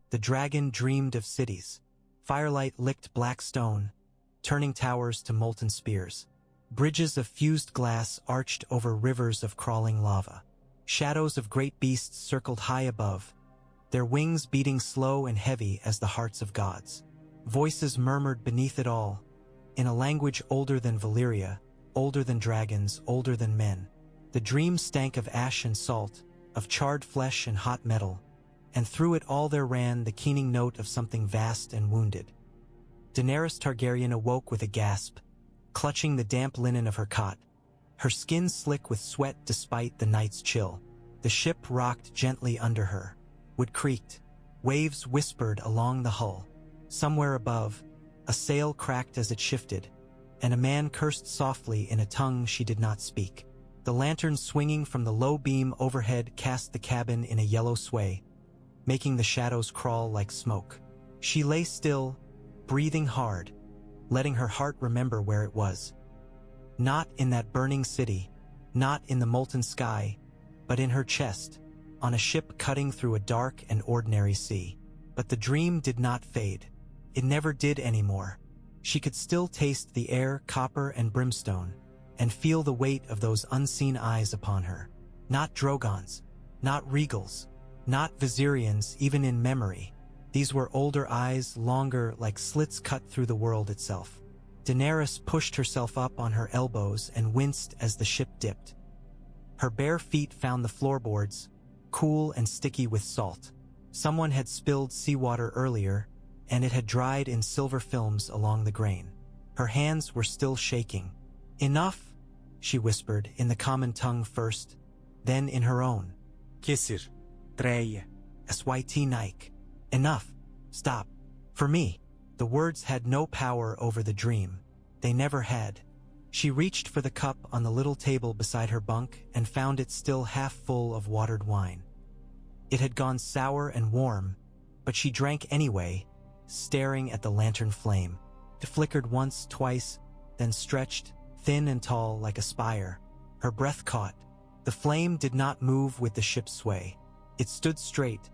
The dragon dreamed of cities. Firelight licked black stone, turning towers to molten spears. Bridges of fused glass arched over rivers of crawling lava. Shadows of great beasts circled high above, their wings beating slow and heavy as the hearts of gods. Voices murmured beneath it all, in a language older than Valyria, older than dragons, older than men. The dream stank of ash and salt, of charred flesh and hot metal, and through it all there ran the keening note of something vast and wounded. Daenerys Targaryen awoke with a gasp, clutching the damp linen of her cot, her skin slick with sweat despite the night's chill. The ship rocked gently under her. Wood creaked. Waves whispered along the hull. Somewhere above, a sail cracked as it shifted, and a man cursed softly in a tongue she did not speak. The lantern swinging from the low beam overhead cast the cabin in a yellow sway, making the shadows crawl like smoke. She lay still, breathing hard, letting her heart remember where it was. Not in that burning city, not in the molten sky, but in her chest, on a ship cutting through a dark and ordinary sea. But the dream did not fade. It never did anymore. She could still taste the air, copper and brimstone, and feel the weight of those unseen eyes upon her. Not Drogons, not Regals, not Valyrians even in memory. These were older eyes, longer, like slits cut through the world itself. Daenerys pushed herself up on her elbows and winced as the ship dipped. Her bare feet found the floorboards, cool and sticky with salt. Someone had spilled seawater earlier, and it had dried in silver films along the grain. Her hands were still shaking. "Enough," she whispered, in the common tongue first, then in her own. Kisir, Treya, Syt Nike. Enough. Stop. For me. The words had no power over the dream. They never had. She reached for the cup on the little table beside her bunk and found it still half full of watered wine. It had gone sour and warm, but she drank anyway, staring at the lantern flame. It flickered once, twice, then stretched, thin and tall like a spire. Her breath caught. The flame did not move with the ship's sway. It stood straight,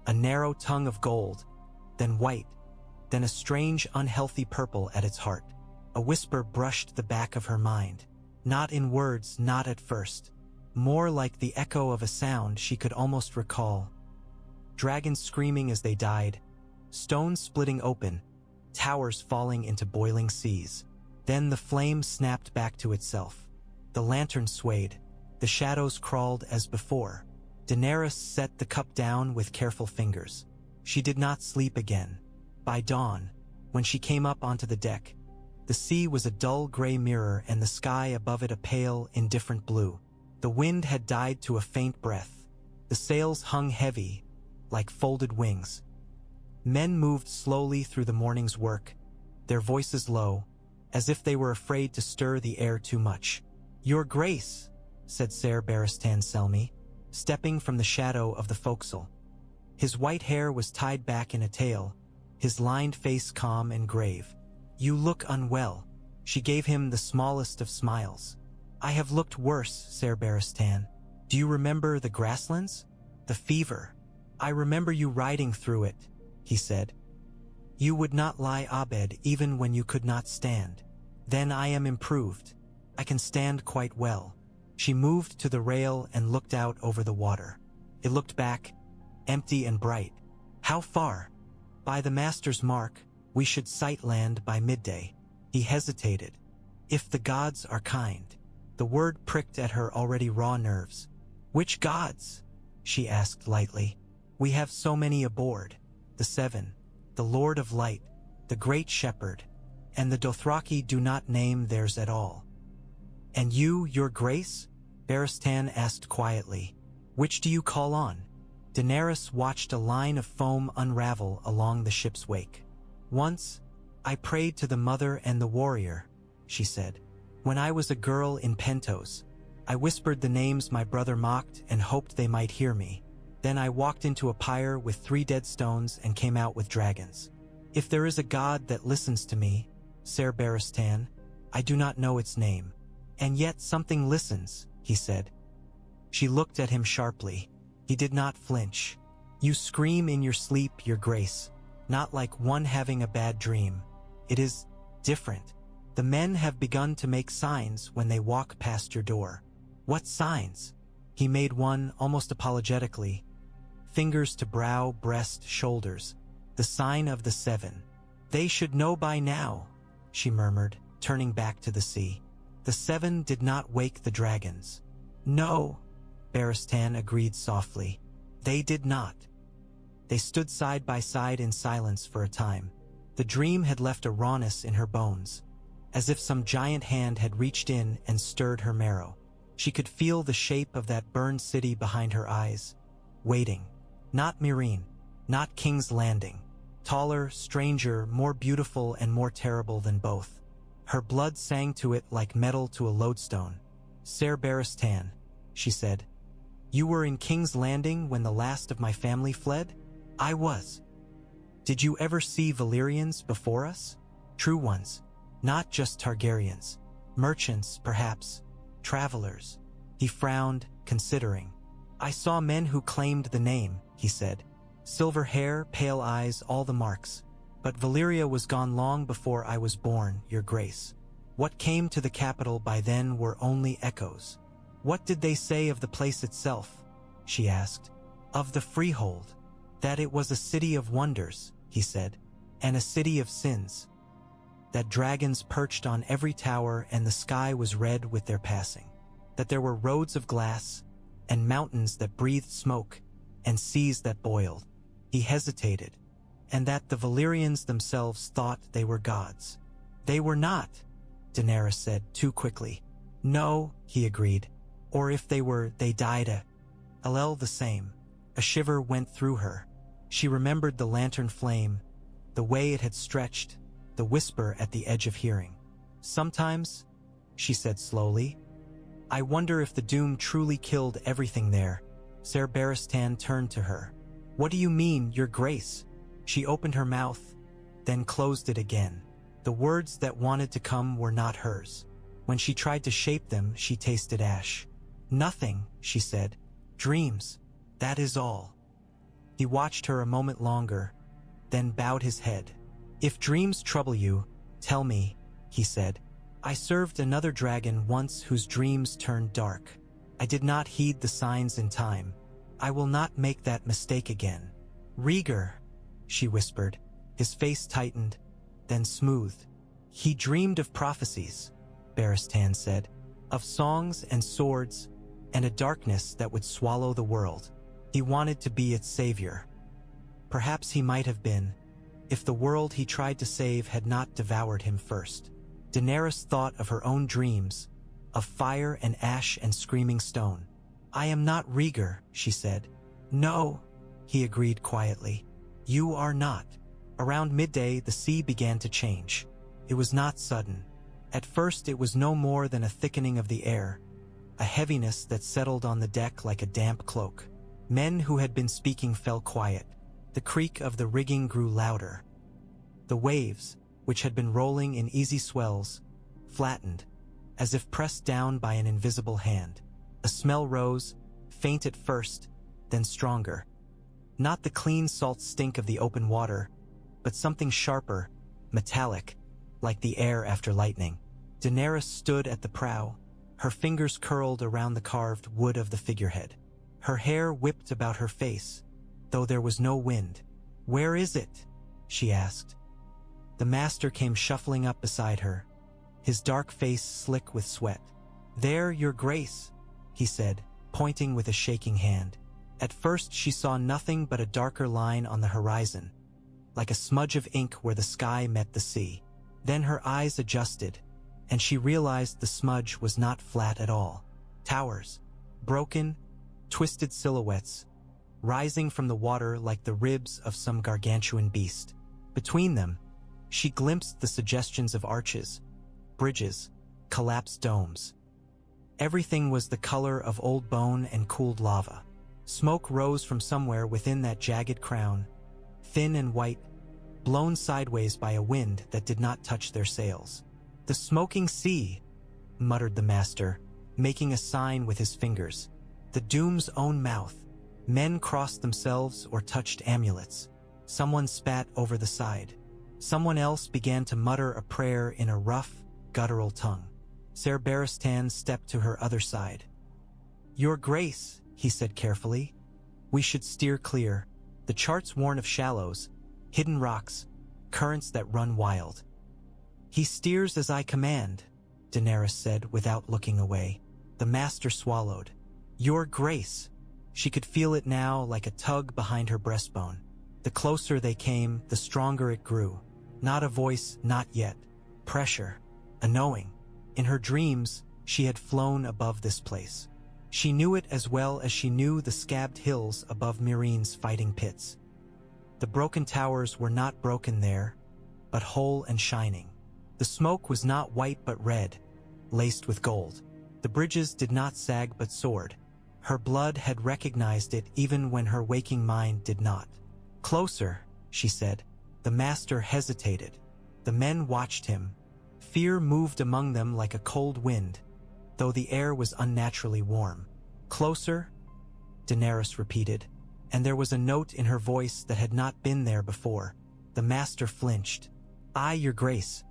a narrow tongue of gold, then white, then a strange, unhealthy purple at its heart. A whisper brushed the back of her mind. Not in words, not at first. More like the echo of a sound she could almost recall. Dragons screaming as they died, stones splitting open, towers falling into boiling seas. Then the flame snapped back to itself. The lantern swayed. The shadows crawled as before. Daenerys set the cup down with careful fingers. She did not sleep again. By dawn, when she came up onto the deck, the sea was a dull gray mirror and the sky above it a pale, indifferent blue. The wind had died to a faint breath. The sails hung heavy, like folded wings. Men moved slowly through the morning's work, their voices low, as if they were afraid to stir the air too much. "Your Grace," said Ser Barristan Selmy, stepping from the shadow of the forecastle. His white hair was tied back in a tail, his lined face calm and grave. "You look unwell." She gave him the smallest of smiles. "I have looked worse, Ser Barristan. Do you remember the grasslands? The fever? I remember you riding through it," he said. "You would not lie abed even when you could not stand. Then I am improved. I can stand quite well." She moved to the rail and looked out over the water. It looked back, empty and bright. "How far?" "By the master's mark, we should sight land by midday." He hesitated. "If the gods are kind." The word pricked at her already raw nerves. "Which gods?" she asked lightly. "We have so many aboard. The seven, the Lord of Light, the Great Shepherd, and the Dothraki do not name theirs at all." "And you, your grace?" Barristan asked quietly. "Which do you call on?" Daenerys watched a line of foam unravel along the ship's wake. "Once, I prayed to the mother and the warrior," she said. "When I was a girl in Pentos, I whispered the names my brother mocked and hoped they might hear me. Then I walked into a pyre with 3 dead stones and came out with dragons. If there is a god that listens to me, Ser Barristan, I do not know its name. And yet something listens," he said. She looked at him sharply. He did not flinch. You scream in your sleep, your grace, not like one having a bad dream. It is different. The men have begun to make signs when they walk past your door. What signs? He made one almost apologetically. Fingers to brow, breast, shoulders. The sign of the 7. They should know by now, she murmured, turning back to the sea. The 7 did not wake the dragons. No, Barristan agreed softly. They did not. They stood side by side in silence for a time. The dream had left a rawness in her bones, as if some giant hand had reached in and stirred her marrow. She could feel the shape of that burned city behind her eyes, waiting. Not Meereen, not King's Landing. Taller, stranger, more beautiful and more terrible than both. Her blood sang to it like metal to a lodestone. Ser Barristan, she said. You were in King's Landing when the last of my family fled? I was. Did you ever see Valyrians before us? True ones, not just Targaryens. Merchants, perhaps. Travelers. He frowned, considering. I saw men who claimed the name, he said. Silver hair, pale eyes, all the marks. But Valyria was gone long before I was born, your grace. What came to the capital by then were only echoes. What did they say of the place itself? She asked. Of the freehold. That it was a city of wonders, he said, and a city of sins. That dragons perched on every tower and the sky was red with their passing. That there were roads of glass, and mountains that breathed smoke, and seas that boiled. He hesitated, and that the Valyrians themselves thought they were gods. They were not, Daenerys said too quickly. No, he agreed. Or if they were, they died the same. A shiver went through her. She remembered the lantern flame, the way it had stretched, the whisper at the edge of hearing. Sometimes, she said slowly, I wonder if the doom truly killed everything there. Ser Barristan turned to her. What do you mean, your grace? She opened her mouth, then closed it again. The words that wanted to come were not hers. When she tried to shape them, she tasted ash. Nothing, she said. Dreams, that is all. He watched her a moment longer, then bowed his head. If dreams trouble you, tell me, he said. I served another dragon once whose dreams turned dark. I did not heed the signs in time. I will not make that mistake again. Rhaegar, she whispered. His face tightened, then smoothed. He dreamed of prophecies, Barristan said, of songs and swords, and a darkness that would swallow the world. He wanted to be its savior. Perhaps he might have been, if the world he tried to save had not devoured him first. Daenerys thought of her own dreams, of fire and ash and screaming stone. I am not Rhaegar, she said. No, he agreed quietly. You are not. Around midday, the sea began to change. It was not sudden. At first, it was no more than a thickening of the air, a heaviness that settled on the deck like a damp cloak. Men who had been speaking fell quiet. The creak of the rigging grew louder. The waves, which had been rolling in easy swells, flattened, as if pressed down by an invisible hand. A smell rose, faint at first, then stronger. Not the clean salt stink of the open water, but something sharper, metallic, like the air after lightning. Daenerys stood at the prow, her fingers curled around the carved wood of the figurehead. Her hair whipped about her face, though there was no wind. Where is it? She asked. The master came shuffling up beside her, his dark face slick with sweat. There, your grace, he said, pointing with a shaking hand. At first she saw nothing but a darker line on the horizon, like a smudge of ink where the sky met the sea. Then her eyes adjusted, and she realized the smudge was not flat at all. Towers, broken, twisted silhouettes, rising from the water like the ribs of some gargantuan beast. Between them, she glimpsed the suggestions of arches, bridges, collapsed domes. Everything was the color of old bone and cooled lava. Smoke rose from somewhere within that jagged crown, thin and white, blown sideways by a wind that did not touch their sails. The smoking sea, muttered the master, making a sign with his fingers. The Doom's own mouth. Men crossed themselves or touched amulets. Someone spat over the side. Someone else began to mutter a prayer in a rough, guttural tongue. Ser Barristan stepped to her other side. "Your Grace," he said carefully, "we should steer clear. The charts warn of shallows, hidden rocks, currents that run wild." "He steers as I command," Daenerys said without looking away. The master swallowed. "Your Grace." She could feel it now like a tug behind her breastbone. The closer they came, the stronger it grew. Not a voice, not yet. Pressure. A knowing. In her dreams, she had flown above this place. She knew it as well as she knew the scabbed hills above Meereen's fighting pits. The broken towers were not broken there, but whole and shining. The smoke was not white but red, laced with gold. The bridges did not sag but soared. Her blood had recognized it even when her waking mind did not. "Closer," she said. The master hesitated. The men watched him. Fear moved among them like a cold wind, though the air was unnaturally warm. "Closer," Daenerys repeated, and there was a note in her voice that had not been there before. The master flinched. "Aye, Your Grace."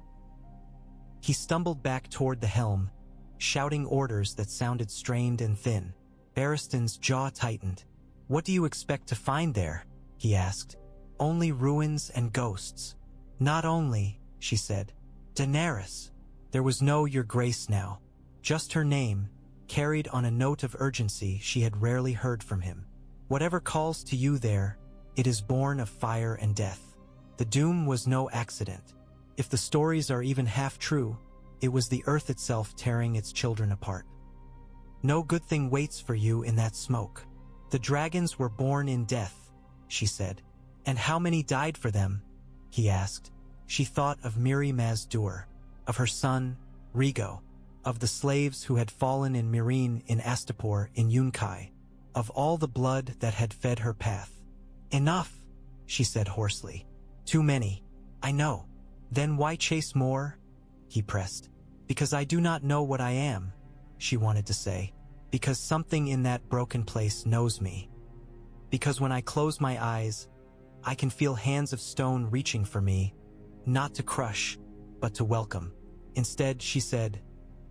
He stumbled back toward the helm, shouting orders that sounded strained and thin. Barristan's jaw tightened. "What do you expect to find there?" he asked. "Only ruins and ghosts." "Not only," she said. "Daenerys." There was no Your Grace now. Just her name, carried on a note of urgency she had rarely heard from him. "Whatever calls to you there, it is born of fire and death." The doom was no accident. If the stories are even half true, it was the earth itself tearing its children apart. "No good thing waits for you in that smoke. The dragons were born in death," she said. "And how many died for them?" he asked. She thought of Mirri Maz Dur, of her son, Rhaego, of the slaves who had fallen in Meereen, in Astapor, in Yunkai, of all the blood that had fed her path. "Enough," she said hoarsely. "Too many. I know." "Then why chase more?" he pressed. "Because I do not know what I am," she wanted to say. "Because something in that broken place knows me. Because when I close my eyes, I can feel hands of stone reaching for me, not to crush, but to welcome." Instead, she said,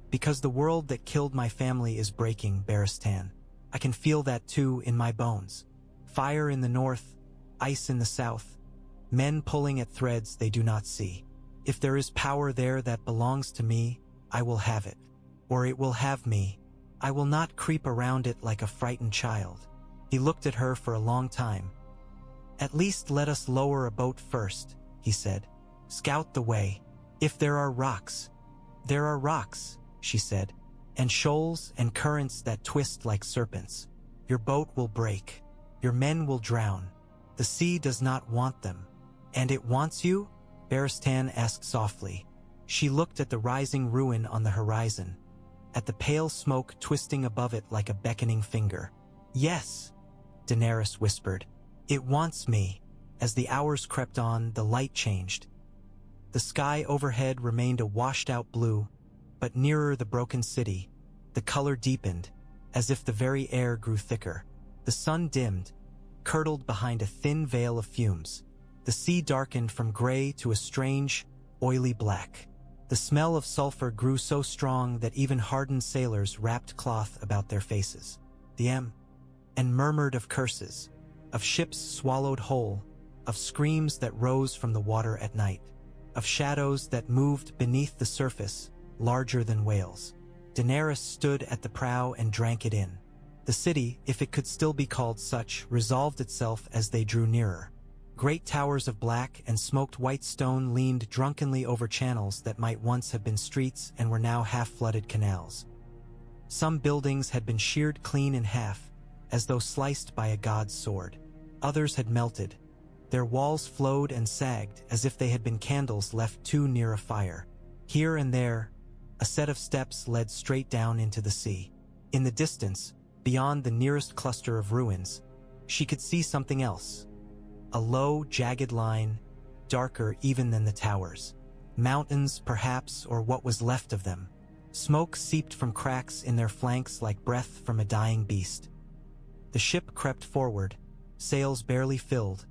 "Because the world that killed my family is breaking, Barristan. I can feel that too in my bones. Fire in the north, ice in the south, men pulling at threads they do not see. If there is power there that belongs to me, I will have it. Or it will have me. I will not creep around it like a frightened child." He looked at her for a long time. "At least let us lower a boat first," he said. "Scout the way. If there are rocks." "There are rocks," she said, "and shoals and currents that twist like serpents. Your boat will break. Your men will drown. The sea does not want them." "And it wants you?" Barristan asked softly. She looked at the rising ruin on the horizon, at the pale smoke twisting above it like a beckoning finger. "Yes," Daenerys whispered. "It wants me." As the hours crept on, the light changed. The sky overhead remained a washed-out blue, but nearer the broken city, the color deepened, as if the very air grew thicker. The sun dimmed, curdled behind a thin veil of fumes. The sea darkened from gray to a strange, oily black. The smell of sulfur grew so strong that even hardened sailors wrapped cloth about their faces. And murmured of curses, of ships swallowed whole, of screams that rose from the water at night, of shadows that moved beneath the surface, larger than whales. Daenerys stood at the prow and drank it in. The city, if it could still be called such, resolved itself as they drew nearer. Great towers of black and smoked white stone leaned drunkenly over channels that might once have been streets and were now half-flooded canals. Some buildings had been sheared clean in half, as though sliced by a god's sword. Others had melted. Their walls flowed and sagged as if they had been candles left too near a fire. Here and there, a set of steps led straight down into the sea. In the distance, beyond the nearest cluster of ruins, she could see something else. A low, jagged line, darker even than the towers. Mountains, perhaps, or what was left of them. Smoke seeped from cracks in their flanks like breath from a dying beast. The ship crept forward, sails barely filled,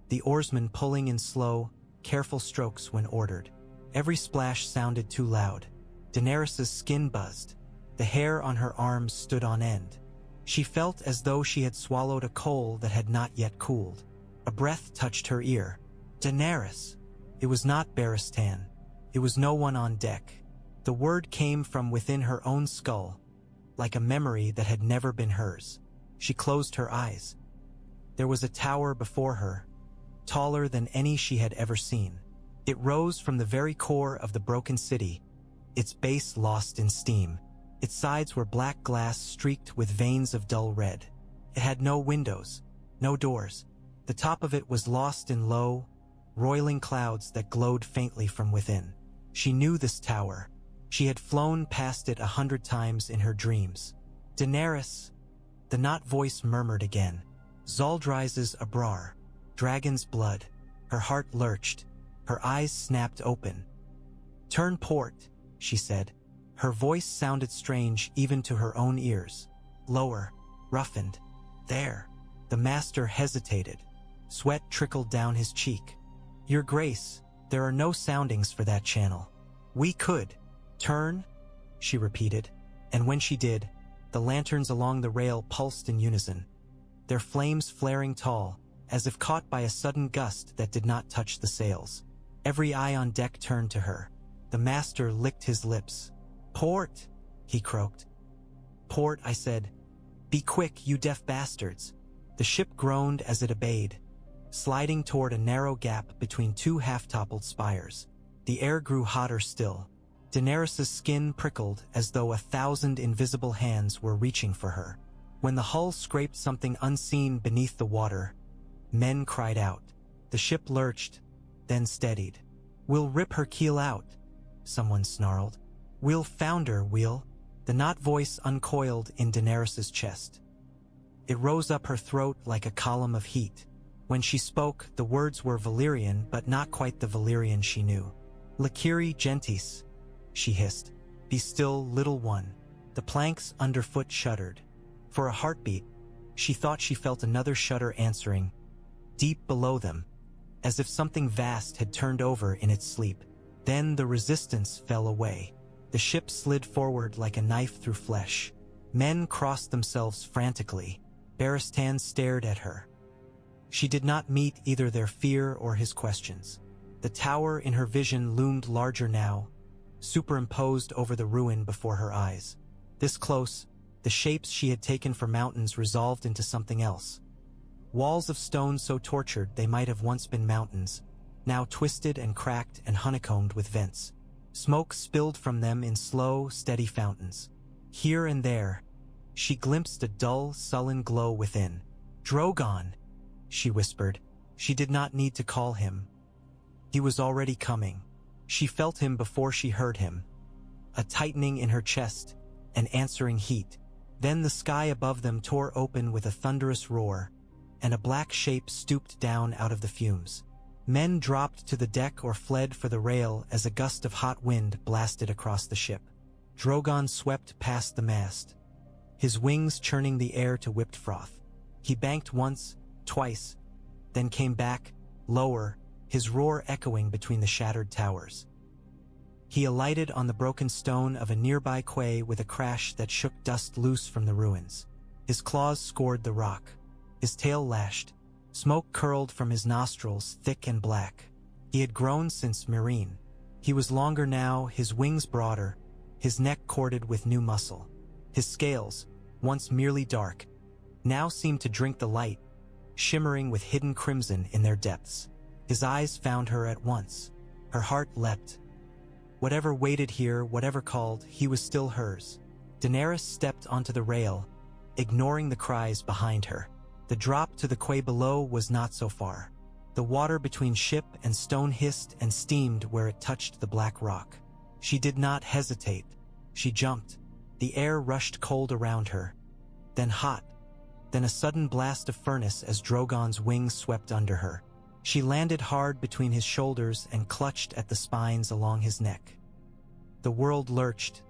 the oarsmen pulling in slow, careful strokes when ordered. Every splash sounded too loud. Daenerys's skin buzzed. The hair on her arms stood on end. She felt as though she had swallowed a coal that had not yet cooled. A breath touched her ear. Daenerys! It was not Barristan. It was no one on deck. The word came from within her own skull, like a memory that had never been hers. She closed her eyes. There was a tower before her, taller than any she had ever seen. It rose from the very core of the broken city, its base lost in steam. Its sides were black glass streaked with veins of dull red. It had no windows, no doors. The top of it was lost in low, roiling clouds that glowed faintly from within. She knew this tower. She had flown past it 100 times in her dreams. Daenerys, the Not voice murmured again. Zaldriz's Abrar, dragon's blood. Her heart lurched. Her eyes snapped open. Turn port, she said. Her voice sounded strange even to her own ears. Lower, roughened. There. The master hesitated. Sweat trickled down his cheek. Your Grace, there are no soundings for that channel. We could. Turn, she repeated, and when she did, the lanterns along the rail pulsed in unison, their flames flaring tall, as if caught by a sudden gust that did not touch the sails. Every eye on deck turned to her. The master licked his lips. Port, he croaked. Port, I said. Be quick, you deaf bastards. The ship groaned as it obeyed, sliding toward a narrow gap between two half-toppled spires. The air grew hotter still. Daenerys's skin prickled as though 1,000 invisible hands were reaching for her. When the hull scraped something unseen beneath the water, men cried out. The ship lurched, then steadied. We'll rip her keel out, someone snarled. We'll founder, we'll. The Not voice uncoiled in Daenerys's chest. It rose up her throat like a column of heat. When she spoke, the words were Valyrian, but not quite the Valyrian she knew. Lakiri gentis, she hissed. Be still, little one. The planks underfoot shuddered. For a heartbeat, she thought she felt another shudder answering, deep below them, as if something vast had turned over in its sleep. Then the resistance fell away. The ship slid forward like a knife through flesh. Men crossed themselves frantically. Barristan stared at her. She did not meet either their fear or his questions. The tower in her vision loomed larger now, superimposed over the ruin before her eyes. This close, the shapes she had taken for mountains resolved into something else. Walls of stone so tortured they might have once been mountains, now twisted and cracked and honeycombed with vents. Smoke spilled from them in slow, steady fountains. Here and there, she glimpsed a dull, sullen glow within. Drogon, she whispered. She did not need to call him. He was already coming. She felt him before she heard him. A tightening in her chest, an answering heat. Then the sky above them tore open with a thunderous roar, and a black shape stooped down out of the fumes. Men dropped to the deck or fled for the rail as a gust of hot wind blasted across the ship. Drogon swept past the mast, his wings churning the air to whipped froth. He banked once, twice, then came back, lower, his roar echoing between the shattered towers. He alighted on the broken stone of a nearby quay with a crash that shook dust loose from the ruins. His claws scored the rock. His tail lashed. Smoke curled from his nostrils, thick and black. He had grown since Meereen. He was longer now, his wings broader, his neck corded with new muscle. His scales, once merely dark, now seemed to drink the light, shimmering with hidden crimson in their depths. His eyes found her at once. Her heart leapt. Whatever waited here, whatever called, he was still hers. Daenerys stepped onto the rail, ignoring the cries behind her. The drop to the quay below was not so far. The water between ship and stone hissed and steamed where it touched the black rock. She did not hesitate. She jumped. The air rushed cold around her, then hot, then a sudden blast of furnace as Drogon's wings swept under her. She landed hard between his shoulders and clutched at the spines along his neck. The world lurched,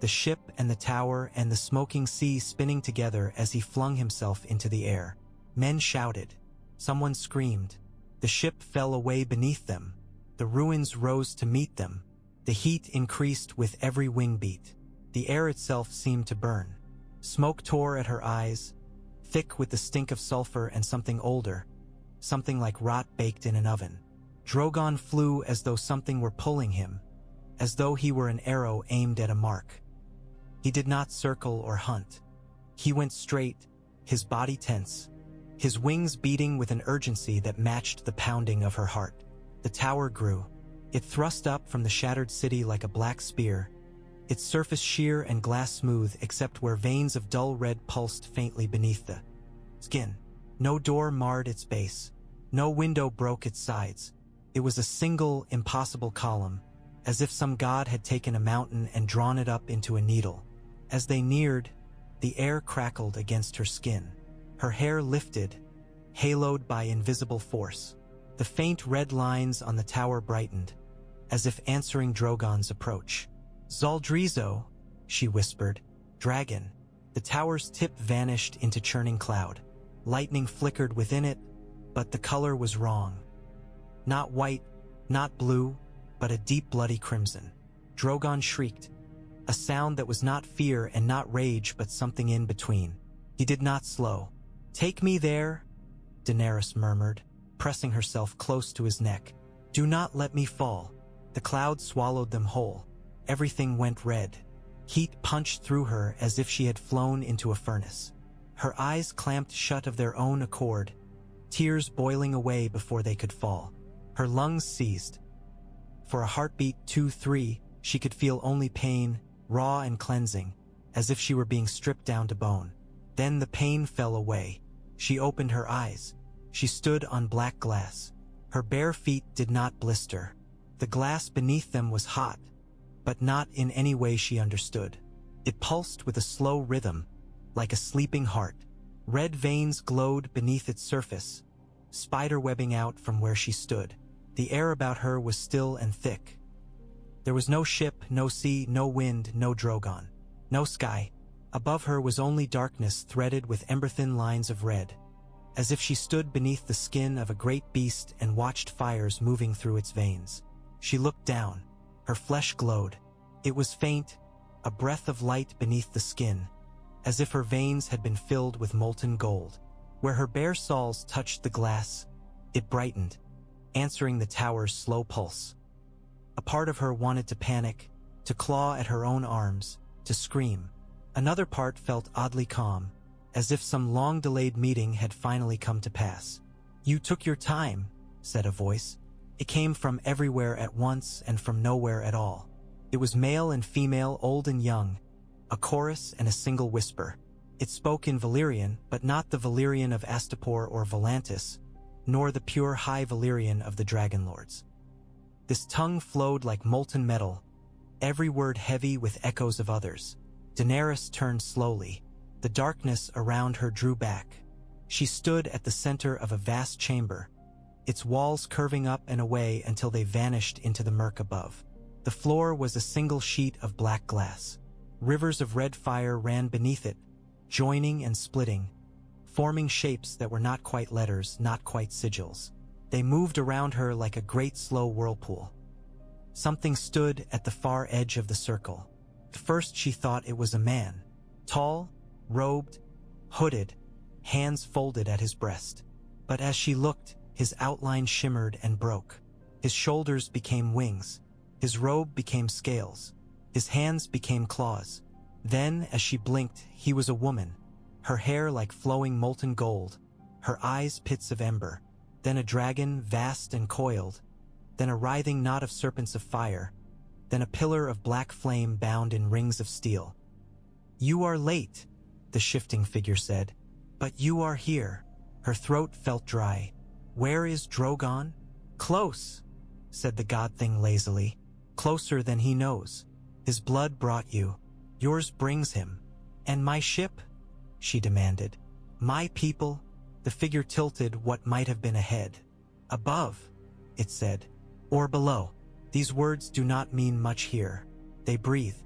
the ship and the tower and the smoking sea spinning together as he flung himself into the air. Men shouted. Someone screamed. The ship fell away beneath them. The ruins rose to meet them. The heat increased with every wing beat. The air itself seemed to burn. Smoke tore at her eyes, thick with the stink of sulfur and something older, something like rot baked in an oven. Drogon flew as though something were pulling him, as though he were an arrow aimed at a mark. He did not circle or hunt. He went straight, his body tense, his wings beating with an urgency that matched the pounding of her heart. The tower grew. It thrust up from the shattered city like a black spear, its surface sheer and glass smooth except where veins of dull red pulsed faintly beneath the skin. No door marred its base. No window broke its sides. It was a single, impossible column, as if some god had taken a mountain and drawn it up into a needle. As they neared, the air crackled against her skin. Her hair lifted, haloed by invisible force. The faint red lines on the tower brightened, as if answering Drogon's approach. "Zaldrizo," she whispered. "Dragon." The tower's tip vanished into churning cloud. Lightning flickered within it, but the color was wrong. Not white, not blue, but a deep bloody crimson. Drogon shrieked, a sound that was not fear and not rage but something in between. He did not slow. "Take me there," Daenerys murmured, pressing herself close to his neck. "Do not let me fall." The clouds swallowed them whole. Everything went red. Heat punched through her as if she had flown into a furnace. Her eyes clamped shut of their own accord, tears boiling away before they could fall. Her lungs seized. For a heartbeat 2-3, she could feel only pain, raw and cleansing, as if she were being stripped down to bone. Then the pain fell away. She opened her eyes. She stood on black glass. Her bare feet did not blister. The glass beneath them was hot, but not in any way she understood. It pulsed with a slow rhythm, like a sleeping heart. Red veins glowed beneath its surface, spiderwebbing out from where she stood. The air about her was still and thick. There was no ship, no sea, no wind, no Drogon. No sky. Above her was only darkness threaded with ember-thin lines of red, as if she stood beneath the skin of a great beast and watched fires moving through its veins. She looked down. Her flesh glowed. It was faint, a breath of light beneath the skin, as if her veins had been filled with molten gold. Where her bare soles touched the glass, it brightened, answering the tower's slow pulse. A part of her wanted to panic, to claw at her own arms, to scream. Another part felt oddly calm, as if some long-delayed meeting had finally come to pass. "You took your time," said a voice. It came from everywhere at once and from nowhere at all. It was male and female, old and young, a chorus and a single whisper. It spoke in Valyrian, but not the Valyrian of Astapor or Volantis, nor the pure high Valyrian of the Dragon Lords. This tongue flowed like molten metal, every word heavy with echoes of others. Daenerys turned slowly. The darkness around her drew back. She stood at the center of a vast chamber, its walls curving up and away until they vanished into the murk above. The floor was a single sheet of black glass. Rivers of red fire ran beneath it, joining and splitting, forming shapes that were not quite letters, not quite sigils. They moved around her like a great slow whirlpool. Something stood at the far edge of the circle. At first she thought it was a man, tall, robed, hooded, hands folded at his breast. But as she looked, his outline shimmered and broke. His shoulders became wings. His robe became scales. His hands became claws. Then, as she blinked, he was a woman, her hair like flowing molten gold, her eyes pits of ember, then a dragon vast and coiled, then a writhing knot of serpents of fire, then a pillar of black flame bound in rings of steel. "You are late," the shifting figure said, "but you are here." Her throat felt dry. "Where is Drogon?" "Close," said the god thing lazily. "Closer than he knows. His blood brought you. Yours brings him." "And my ship?" she demanded. "My people?" The figure tilted what might have been a head. "Above," it said. "Or below. These words do not mean much here. They breathe.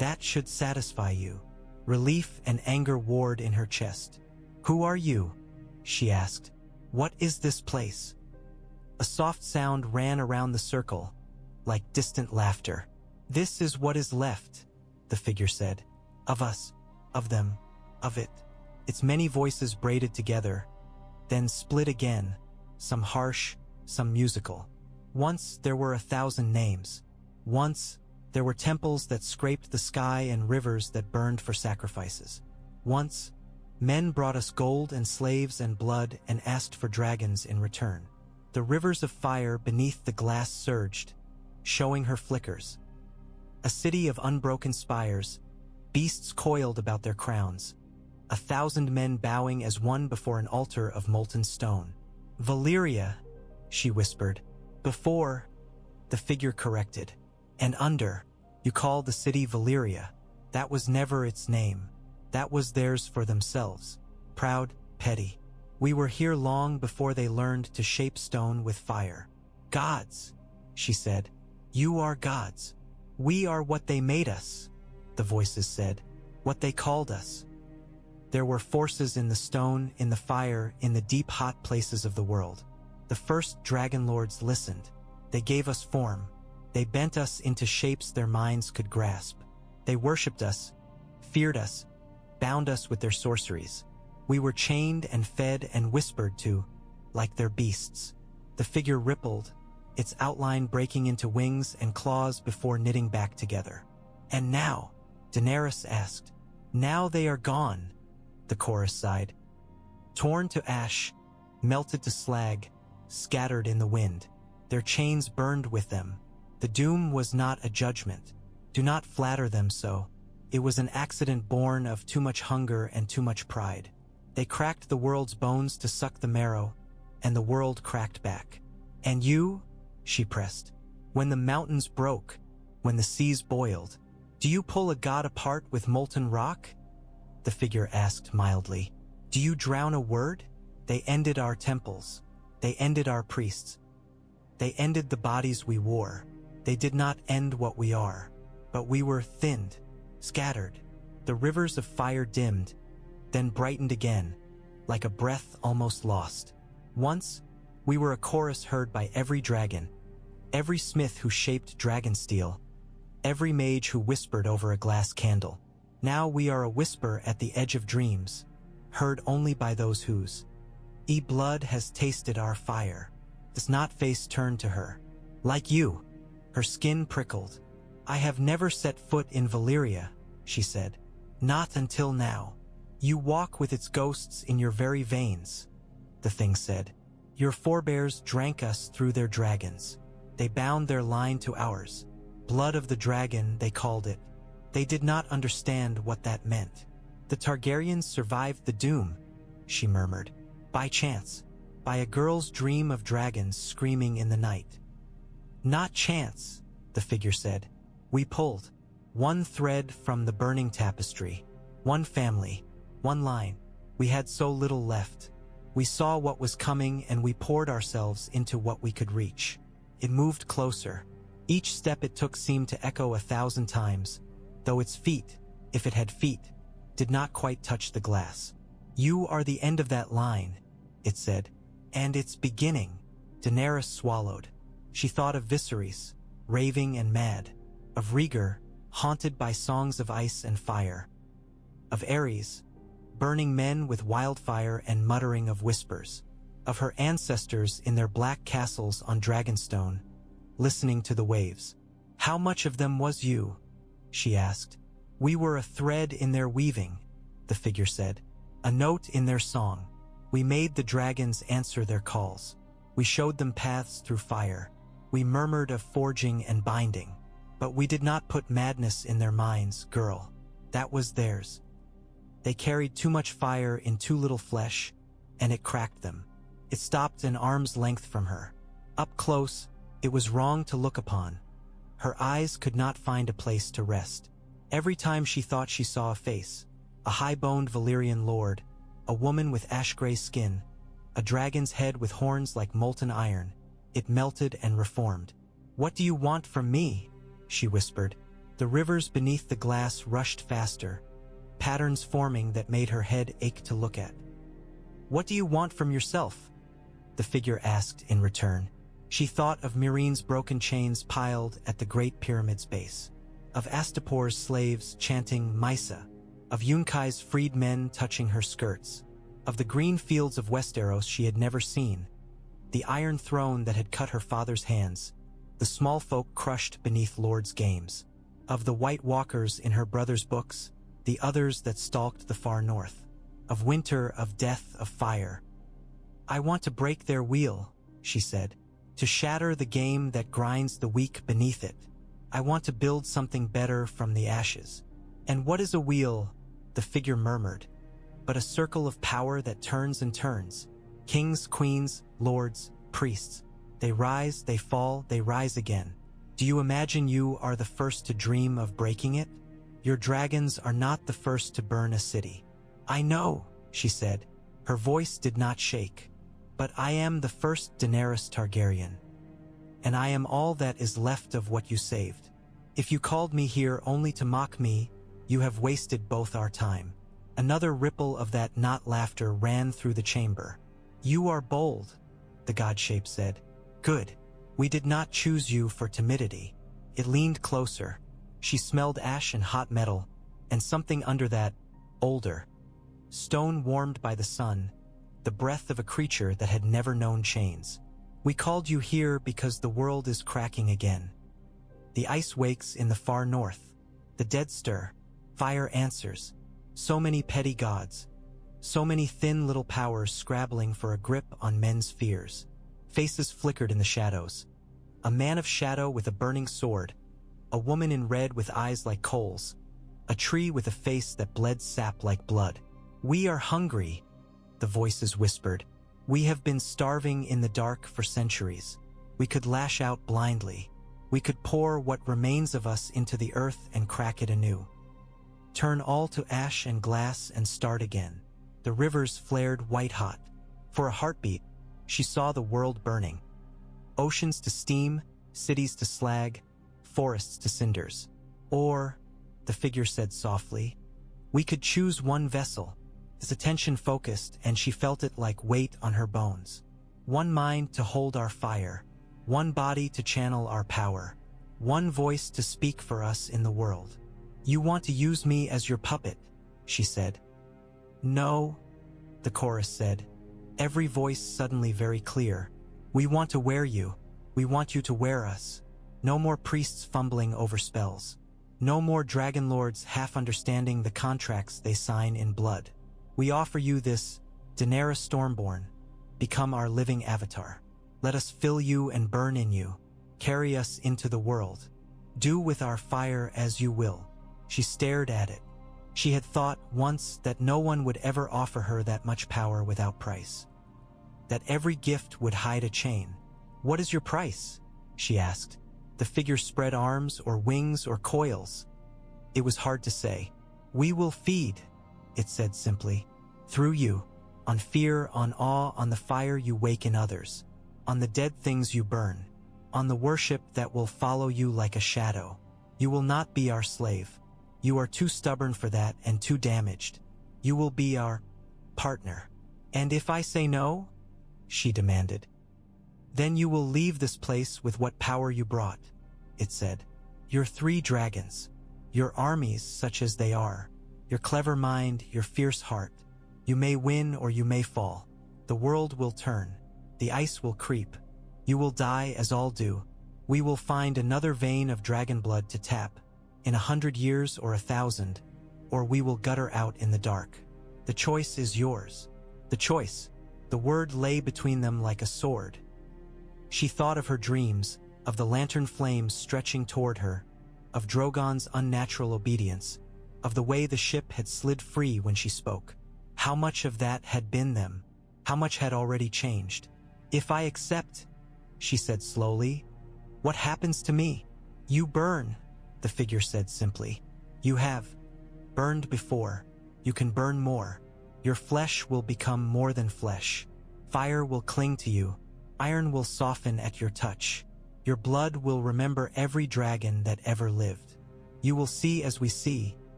That should satisfy you. Relief and anger warred in her chest. Who are you? She asked. What is this place? A soft sound ran around the circle, like distant laughter. This is what is left, the figure said. Of us, of them, of it. Its many voices braided together, then split again, some harsh, some musical. Once there were 1,000 names. Once there were temples that scraped the sky and rivers that burned for sacrifices. Once, men brought us gold and slaves and blood and asked for dragons in return. The rivers of fire beneath the glass surged, showing her flickers. A city of unbroken spires, beasts coiled about their crowns. 1,000 men bowing as one before an altar of molten stone. Valyria, she whispered. Before, the figure corrected. And under, you call the city Valyria. That was never its name. That was theirs for themselves. Proud, petty. We were here long before they learned to shape stone with fire. Gods, she said. You are gods. We are what they made us, the voices said. What they called us. There were forces in the stone, in the fire, in the deep hot places of the world. The first dragon lords listened. They gave us form. They bent us into shapes their minds could grasp. They worshipped us, feared us, bound us with their sorceries. We were chained and fed and whispered to, like their beasts. The figure rippled, its outline breaking into wings and claws before knitting back together. And now, Daenerys asked. Now they are gone, the chorus sighed. Torn to ash, melted to slag, scattered in the wind. Their chains burned with them. The doom was not a judgment. Do not flatter them so. It was an accident born of too much hunger and too much pride. They cracked the world's bones to suck the marrow, and the world cracked back. And you, she pressed, when the mountains broke, when the seas boiled, do you pull a god apart with molten rock? The figure asked mildly. Do you drown a word? They ended our temples. They ended our priests. They ended the bodies we wore. They did not end what we are. But we were thinned, scattered. The rivers of fire dimmed, then brightened again, like a breath almost lost. Once, we were a chorus heard by every dragon, every smith who shaped dragon steel, every mage who whispered over a glass candle. Now we are a whisper at the edge of dreams, heard only by those whose blood has tasted our fire. Does not face turn to her. Like you, her skin prickled. I have never set foot in Valyria, she said. Not until now. You walk with its ghosts in your very veins, the thing said. Your forebears drank us through their dragons. They bound their line to ours. Blood of the dragon, they called it. They did not understand what that meant. The Targaryens survived the doom, she murmured. By chance. By a girl's dream of dragons screaming in the night. Not chance, the figure said. We pulled one thread from the burning tapestry, one family, one line. We had so little left. We saw what was coming and we poured ourselves into what we could reach. It moved closer. Each step it took seemed to echo 1,000 times, though its feet, if it had feet, did not quite touch the glass. You are the end of that line, it said. And its beginning. Daenerys swallowed. She thought of Viserys, raving and mad, of Rhaegar, haunted by songs of ice and fire, of Ares, burning men with wildfire and muttering of whispers, of her ancestors in their black castles on Dragonstone, listening to the waves. How much of them was you? She asked. We were a thread in their weaving, the figure said, a note in their song. We made the dragons answer their calls. We showed them paths through fire. We murmured of forging and binding. But we did not put madness in their minds, girl. That was theirs. They carried too much fire in too little flesh, and it cracked them. It stopped an arm's length from her. Up close, it was wrong to look upon. Her eyes could not find a place to rest. Every time she thought she saw a face, a high-boned Valyrian lord, a woman with ash-gray skin, a dragon's head with horns like molten iron, it melted and reformed. What do you want from me? She whispered. The rivers beneath the glass rushed faster, patterns forming that made her head ache to look at. "What do you want from yourself?" the figure asked in return. She thought of Myrine's broken chains piled at the Great Pyramid's base, of Astapor's slaves chanting Mysa, of Yunkai's freed men touching her skirts, of the green fields of Westeros she had never seen, the iron throne that had cut her father's hands, the small folk crushed beneath Lord's games, of the White Walkers in her brother's books, the others that stalked the far north, of winter, of death, of fire. "I want to break their wheel," she said, "to shatter the game that grinds the weak beneath it. I want to build something better from the ashes." "And what is a wheel?" the figure murmured. "But a circle of power that turns and turns. Kings, queens, lords, priests. They rise, they fall, they rise again. Do you imagine you are the first to dream of breaking it? Your dragons are not the first to burn a city." "I know," she said. Her voice did not shake. "But I am the first Daenerys Targaryen. And I am all that is left of what you saved. If you called me here only to mock me, you have wasted both our time." Another ripple of that not laughter ran through the chamber. "You are bold," the God-shape said. "Good. We did not choose you for timidity." It leaned closer. She smelled ash and hot metal, and something under that, older. Stone warmed by the sun, the breath of a creature that had never known chains. "We called you here because the world is cracking again. The ice wakes in the far north. The dead stir. Fire answers. So many petty gods. So many thin little powers scrabbling for a grip on men's fears." Faces flickered in the shadows. A man of shadow with a burning sword. A woman in red with eyes like coals. A tree with a face that bled sap like blood. "We are hungry," the voices whispered. "We have been starving in the dark for centuries. We could lash out blindly. We could pour what remains of us into the earth and crack it anew. Turn all to ash and glass and start again." The rivers flared white-hot. For a heartbeat, she saw the world burning. Oceans to steam, cities to slag, forests to cinders. "Or," the figure said softly, "we could choose one vessel." His attention focused, and she felt it like weight on her bones. "One mind to hold our fire, one body to channel our power, one voice to speak for us in the world." "You want to use me as your puppet," she said. "No," the chorus said, every voice suddenly very clear. "We want to wear you. We want you to wear us. No more priests fumbling over spells. No more dragon lords half understanding the contracts they sign in blood. We offer you this, Daenerys Stormborn. Become our living avatar. Let us fill you and burn in you. Carry us into the world. Do with our fire as you will." She stared at it. She had thought once that no one would ever offer her that much power without price. That every gift would hide a chain. "What is your price?" she asked. The figure spread arms or wings or coils. It was hard to say. "We will feed," it said simply. "Through you. On fear, on awe, on the fire you wake in others. On the dead things you burn. On the worship that will follow you like a shadow. You will not be our slave. You are too stubborn for that and too damaged. You will be our partner." "And if I say no?" she demanded. "Then you will leave this place with what power you brought," it said. "Your 3 dragons. Your armies such as they are. Your clever mind, your fierce heart. You may win or you may fall. The world will turn. The ice will creep. You will die as all do. We will find another vein of dragon blood to tap, in 100 years or 1,000, or we will gutter out in the dark. The choice is yours." The choice. The word lay between them like a sword. She thought of her dreams, of the lantern flames stretching toward her, of Drogon's unnatural obedience, of the way the ship had slid free when she spoke. How much of that had been them? How much had already changed? "If I accept," she said slowly, "what happens to me?" "You burn," the figure said simply. "You have burned before. You can burn more. Your flesh will become more than flesh. Fire will cling to you. Iron will soften at your touch. Your blood will remember every dragon that ever lived. You will see as we see,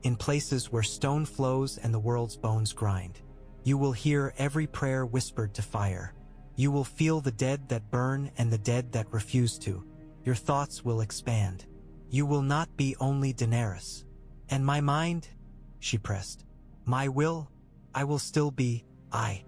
in places where stone flows and the world's bones grind. You will hear every prayer whispered to fire. You will feel the dead that burn and the dead that refuse to. Your thoughts will expand. You will not be only Daenerys. And my mind, she pressed. My will, I will still be I.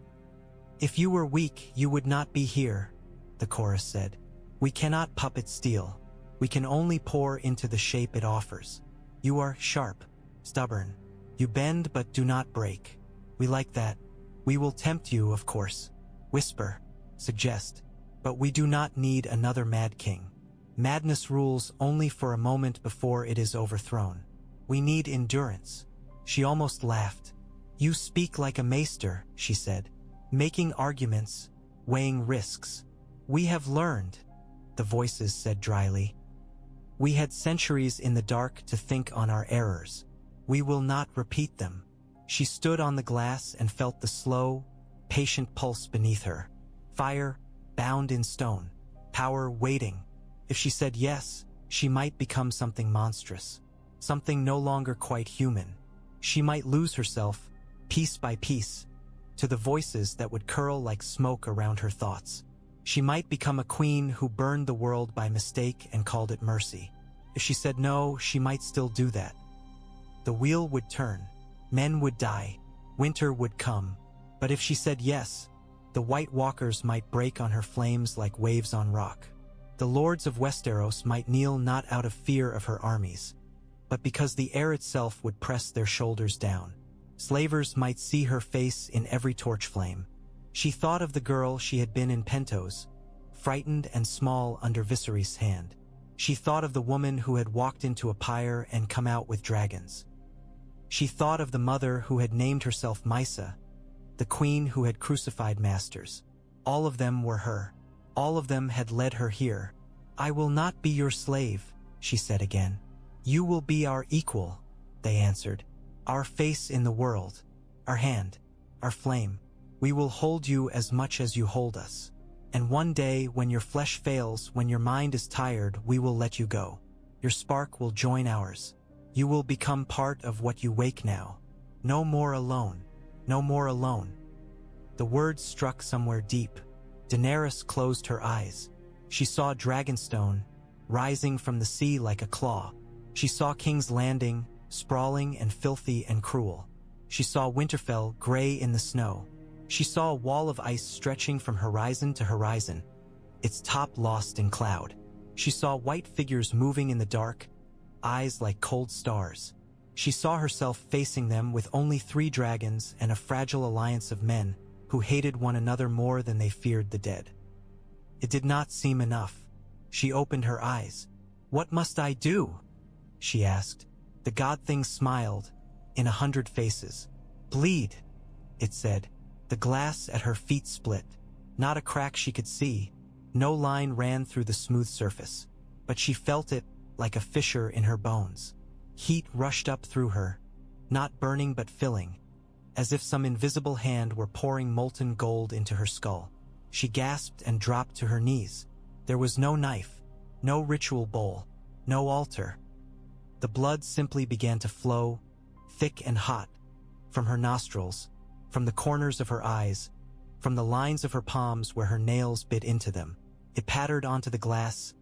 If you were weak, you would not be here, the chorus said. We cannot puppet steel. We can only pour into the shape it offers. You are sharp, stubborn. You bend but do not break. We like that. We will tempt you, of course. Whisper, suggest. But we do not need another mad king. Madness rules only for a moment before it is overthrown. We need endurance. She almost laughed. You speak like a maester, she said. Making arguments, weighing risks. We have learned, the voices said dryly. We had centuries in the dark to think on our errors. We will not repeat them. She stood on the glass and felt the slow, patient pulse beneath her. Fire, bound in stone. Power waiting. If she said yes, she might become something monstrous. Something no longer quite human. She might lose herself, piece by piece, to the voices that would curl like smoke around her thoughts. She might become a queen who burned the world by mistake and called it mercy. If she said no, she might still do that. The wheel would turn. Men would die. Winter would come. But if she said yes, the White Walkers might break on her flames like waves on rock. The lords of Westeros might kneel not out of fear of her armies, but because the air itself would press their shoulders down. Slavers might see her face in every torch flame. She thought of the girl she had been in Pentos, frightened and small under Viserys' hand. She thought of the woman who had walked into a pyre and come out with dragons. She thought of the mother who had named herself Mysa, the queen who had crucified masters. All of them were her. All of them had led her here. I will not be your slave, she said again. You will be our equal, they answered. Our face in the world, our hand, our flame. We will hold you as much as you hold us. And one day, when your flesh fails, when your mind is tired, we will let you go. Your spark will join ours. You will become part of what you wake now. No more alone. No more alone. The words struck somewhere deep. Daenerys closed her eyes. She saw Dragonstone, rising from the sea like a claw. She saw King's Landing, sprawling and filthy and cruel. She saw Winterfell, gray in the snow. She saw a wall of ice stretching from horizon to horizon, its top lost in cloud. She saw white figures moving in the dark, eyes like cold stars. She saw herself facing them with only 3 dragons and a fragile alliance of men who hated one another more than they feared the dead. It did not seem enough. She opened her eyes. What must I do? She asked. The god thing smiled, in 100 faces. Bleed, it said. The glass at her feet split. Not a crack she could see. No line ran through the smooth surface. But she felt it like a fissure in her bones. Heat rushed up through her, not burning but filling, as if some invisible hand were pouring molten gold into her skull. She gasped and dropped to her knees. There was no knife, no ritual bowl, no altar. The blood simply began to flow, thick and hot, from her nostrils, from the corners of her eyes, from the lines of her palms where her nails bit into them. It pattered onto the glass,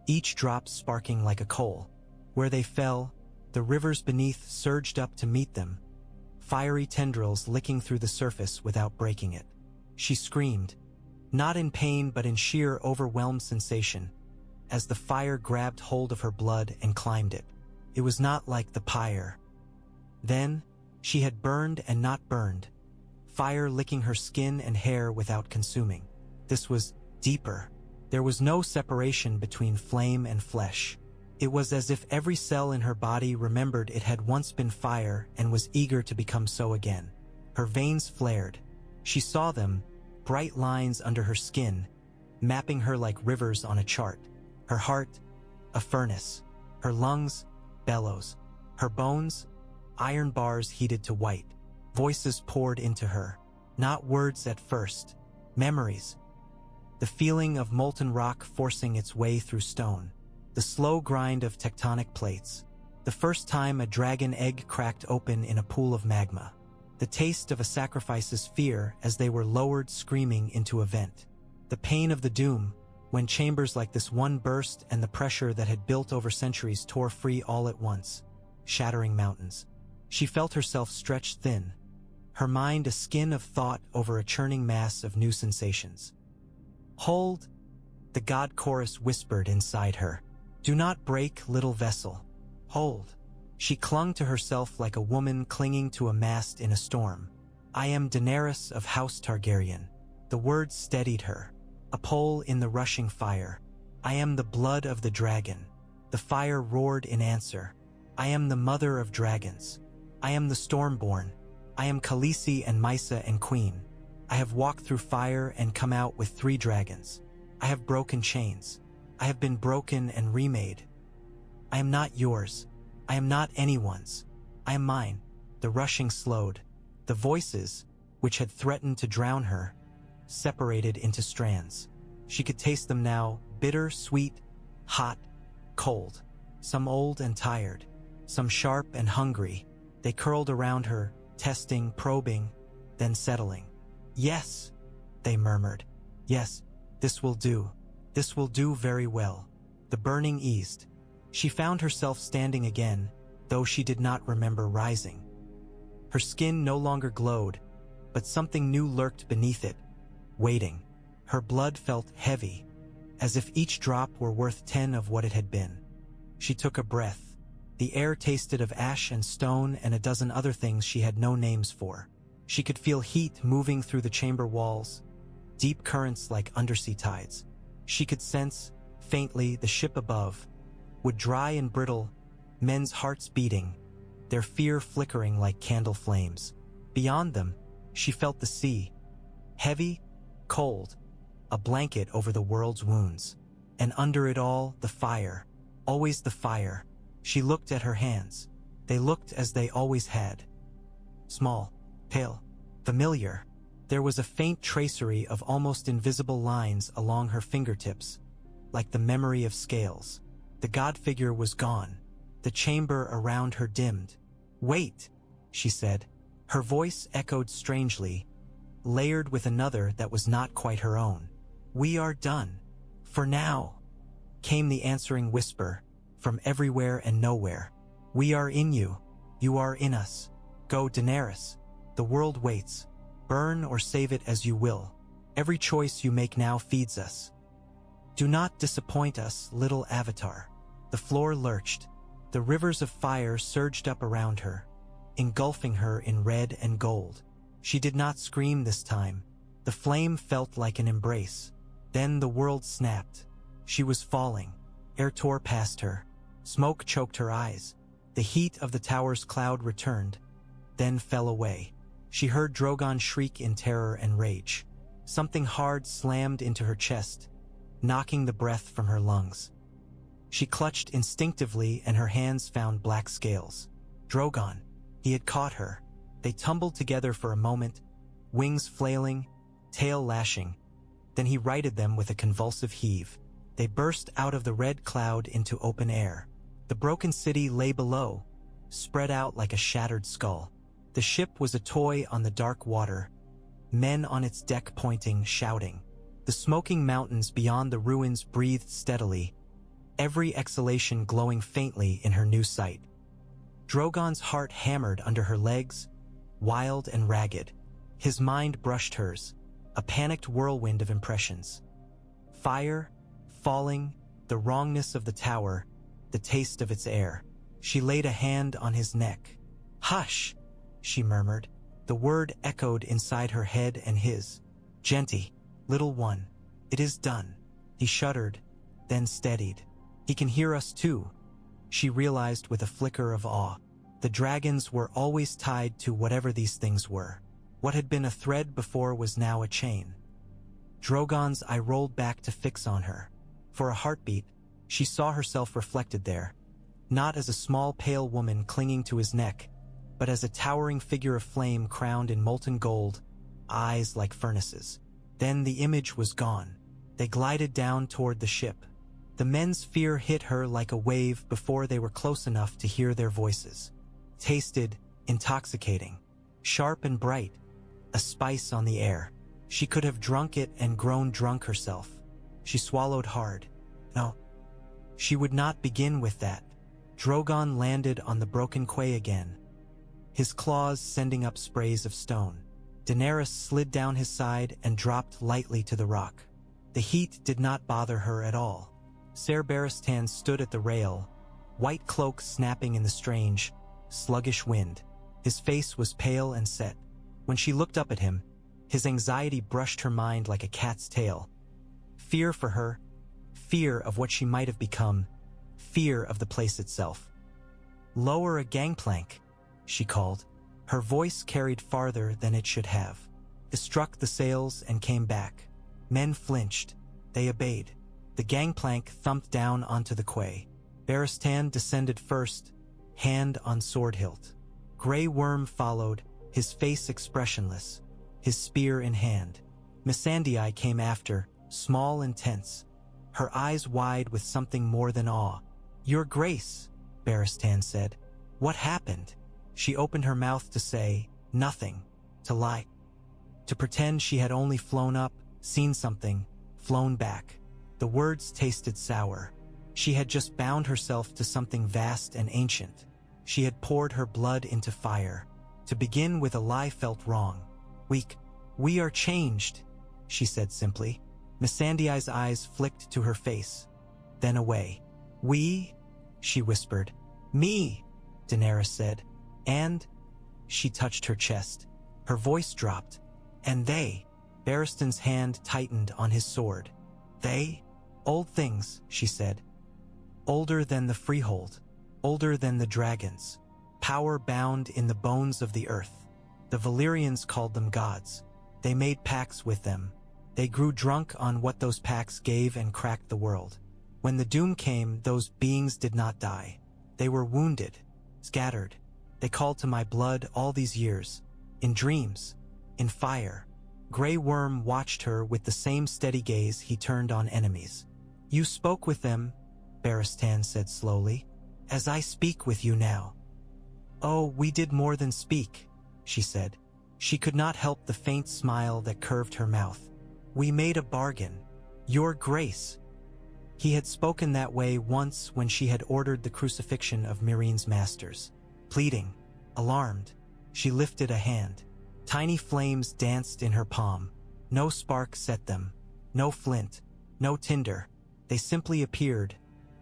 each drop sparking like a coal. Where they fell, the rivers beneath surged up to meet them, fiery tendrils licking through the surface without breaking it. She screamed, not in pain but in sheer overwhelmed sensation, as the fire grabbed hold of her blood and climbed it. It was not like the pyre. Then, she had burned and not burned, fire licking her skin and hair without consuming. This was deeper. There was no separation between flame and flesh. It was as if every cell in her body remembered it had once been fire and was eager to become so again. Her veins flared. She saw them, bright lines under her skin, mapping her like rivers on a chart. Her heart, a furnace. Her lungs, bellows. Her bones, iron bars heated to white. Voices poured into her. Not words at first. Memories. The feeling of molten rock forcing its way through stone. The slow grind of tectonic plates. The first time a dragon egg cracked open in a pool of magma. The taste of a sacrifice's fear as they were lowered screaming into a vent. The pain of the doom, when chambers like this one burst and the pressure that had built over centuries tore free all at once, shattering mountains. She felt herself stretched thin, her mind a skin of thought over a churning mass of new sensations. "Hold," the god chorus whispered inside her. "Do not break, little vessel. Hold." She clung to herself like a woman clinging to a mast in a storm. "I am Daenerys of House Targaryen." The words steadied her, a pole in the rushing fire. "I am the blood of the dragon." The fire roared in answer. "I am the mother of dragons. I am the Stormborn. I am Khaleesi and Mysa and Queen. I have walked through fire and come out with 3 dragons. I have broken chains. I have been broken and remade. I am not yours. I am not anyone's. I am mine." The rushing slowed. The voices, which had threatened to drown her, separated into strands. She could taste them now, bitter, sweet, hot, cold. Some old and tired, some sharp and hungry. They curled around her, testing, probing, then settling. "Yes," they murmured. "Yes, this will do. This will do very well." The burning eased. She found herself standing again, though she did not remember rising. Her skin no longer glowed, but something new lurked beneath it, waiting. Her blood felt heavy, as if each drop were worth 10 of what it had been. She took a breath. The air tasted of ash and stone and a dozen other things she had no names for. She could feel heat moving through the chamber walls, deep currents like undersea tides. She could sense, faintly, the ship above, would dry and brittle, men's hearts beating, their fear flickering like candle flames. Beyond them, she felt the sea, heavy, cold, a blanket over the world's wounds. And under it all, the fire, always the fire. She looked at her hands. They looked as they always had. Small, pale, familiar. There was a faint tracery of almost invisible lines along her fingertips, like the memory of scales. The god figure was gone. The chamber around her dimmed. "Wait," she said. Her voice echoed strangely, layered with another that was not quite her own. "We are done. For now," came the answering whisper, from everywhere and nowhere. "We are in you. You are in us. Go, Daenerys. The world waits. Burn or save it as you will. Every choice you make now feeds us. Do not disappoint us, little avatar." The floor lurched. The rivers of fire surged up around her, engulfing her in red and gold. She did not scream this time. The flame felt like an embrace. Then the world snapped. She was falling. Air tore past her. Smoke choked her eyes. The heat of the tower's cloud returned, then fell away. She heard Drogon shriek in terror and rage. Something hard slammed into her chest, knocking the breath from her lungs. She clutched instinctively and her hands found black scales. Drogon. He had caught her. They tumbled together for a moment, wings flailing, tail lashing. Then he righted them with a convulsive heave. They burst out of the red cloud into open air. The broken city lay below, spread out like a shattered skull. The ship was a toy on the dark water, men on its deck pointing, shouting. The smoking mountains beyond the ruins breathed steadily, every exhalation glowing faintly in her new sight. Drogon's heart hammered under her legs, wild and ragged. His mind brushed hers, a panicked whirlwind of impressions. Fire, falling, the wrongness of the tower, the taste of its air. She laid a hand on his neck. "Hush," she murmured. The word echoed inside her head and his. "Genty, little one, it is done." He shuddered, then steadied. "He can hear us too," she realized with a flicker of awe. The dragons were always tied to whatever these things were. What had been a thread before was now a chain. Drogon's eye rolled back to fix on her. For a heartbeat, she saw herself reflected there, not as a small pale woman clinging to his neck, but as a towering figure of flame crowned in molten gold, eyes like furnaces. Then the image was gone. They glided down toward the ship. The men's fear hit her like a wave before they were close enough to hear their voices. Tasted intoxicating, sharp and bright, a spice on the air. She could have drunk it and grown drunk herself. She swallowed hard. No, she would not begin with that. Drogon landed on the broken quay again, his claws sending up sprays of stone. Daenerys slid down his side and dropped lightly to the rock. The heat did not bother her at all. Ser Barristan stood at the rail, white cloak snapping in the strange, sluggish wind. His face was pale and set. When she looked up at him, his anxiety brushed her mind like a cat's tail. Fear for her, fear of what she might have become, fear of the place itself. "Lower a gangplank," she called. Her voice carried farther than it should have. It struck the sails and came back. Men flinched. They obeyed. The gangplank thumped down onto the quay. Barristan descended first, hand on sword hilt. Grey Worm followed, his face expressionless, his spear in hand. Missandei came after, small and tense, her eyes wide with something more than awe. "Your Grace," Barristan said. "What happened?" She opened her mouth to say, nothing, to lie, to pretend she had only flown up, seen something, flown back. The words tasted sour. She had just bound herself to something vast and ancient. She had poured her blood into fire. To begin with a lie felt wrong. We are changed," she said simply. Missandei's eyes flicked to her face, then away. "We?" she whispered. "Me," Daenerys said. "And?" She touched her chest. Her voice dropped. "And they?" Barristan's hand tightened on his sword. "They? Old things," she said. "Older than the freehold. Older than the dragons. Power bound in the bones of the earth. The Valyrians called them gods. They made pacts with them. They grew drunk on what those pacts gave and cracked the world. When the doom came, those beings did not die. They were wounded, scattered. They called to my blood all these years, in dreams, in fire." Grey Worm watched her with the same steady gaze he turned on enemies. "You spoke with them," Barristan said slowly, "as I speak with you now." "Oh, we did more than speak," she said. She could not help the faint smile that curved her mouth. "We made a bargain. Your Grace." He had spoken that way once when she had ordered the crucifixion of Myreen's masters. Pleading, alarmed, she lifted a hand. Tiny flames danced in her palm. No spark set them, no flint, no tinder. They simply appeared,